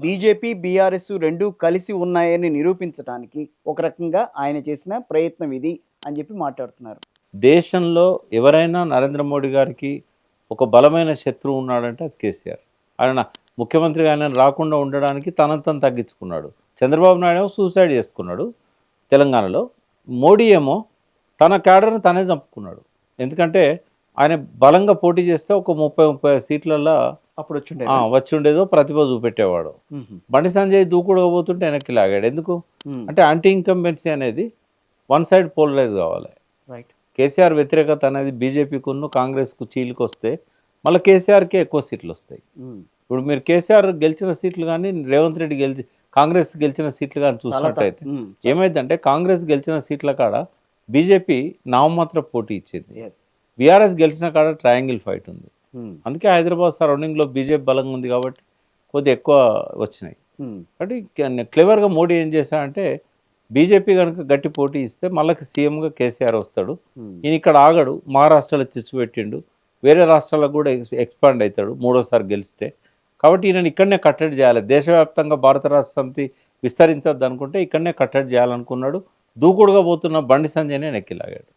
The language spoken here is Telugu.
బీజేపీ, బీఆర్ఎస్ 2 కలిసి ఉన్నాయని నిరూపించటానికి ఒక రకంగా ఆయన చేసిన ప్రయత్నం ఇది అని చెప్పి మాట్లాడుతున్నారు. దేశంలో ఎవరైనా నరేంద్ర మోడీ గారికి ఒక బలమైన శత్రువు ఉన్నాడంటే అది కేసీఆర్. ఆయన ముఖ్యమంత్రిగా ఆయన రాకుండా ఉండడానికి తనను తను తగ్గించుకున్నాడు. చంద్రబాబు నాయుడు ఏమో సూసైడ్ చేసుకున్నాడు తెలంగాణలో. మోడీ ఏమో తన క్యాడర్‌ని తనే చంపుకున్నాడు. ఎందుకంటే ఆయన బలంగా పోటీ చేస్తే ఒక 30 సీట్లల్లో అప్పుడు వచ్చుండే. వచ్చుండేదో ప్రతిభ చూపెట్టేవాడు. బండి సంజయ్ దూకుడుగా పోతుంటే వెనక్కి లాగాడు. ఎందుకు అంటే యాంటీ ఇన్కంబెన్సీ అనేది వన్ సైడ్ పోలరైజ్ కావాలి. రైట్. కేసీఆర్ వ్యతిరేకత అనేది బీజేపీకును కాంగ్రెస్కు చీలికి వస్తే మళ్ళీ కేసీఆర్కే ఎక్కువ సీట్లు వస్తాయి. ఇప్పుడు మీరు కేసీఆర్ గెలిచిన సీట్లు కానీ రేవంత్ రెడ్డి కాంగ్రెస్ గెలిచిన సీట్లు కానీ చూసినట్టయితే ఏమైందంటే కాంగ్రెస్ గెలిచిన సీట్ల కాడ బీజేపీ నామమాత్ర పోటీ ఇచ్చింది. బీఆర్ఎస్ గెలిచిన కాడ ట్రయాంగిల్ ఫైట్ ఉంది. అందుకే హైదరాబాద్ సరౌండింగ్లో బీజేపీ బలంగా ఉంది కాబట్టి కొద్దిగా ఎక్కువ వచ్చినాయి. కాబట్టి క్లెవర్గా మోడీ ఏం చేశాడంటే బీజేపీ కనుక గట్టి పోటీ ఇస్తే మళ్ళీ సీఎంగా కేసీఆర్ వస్తాడు. ఈయన ఇక్కడ ఆగడు, మహారాష్ట్రలో చిచ్చుపెట్టిండు, వేరే రాష్ట్రాలకు కూడా ఎక్స్పాండ్ అవుతాడు మూడోసారి గెలిస్తే. కాబట్టి ఈయనని ఇక్కడనే కట్టడి చేయాలి, దేశవ్యాప్తంగా భారత రాష్ట్ర సమితి విస్తరించద్దు అనుకుంటే ఇక్కడనే కట్టడి చేయాలనుకున్నాడు. దూకుడుగా పోతున్న బండి సంజయ్నే నెక్కిలాగాడు.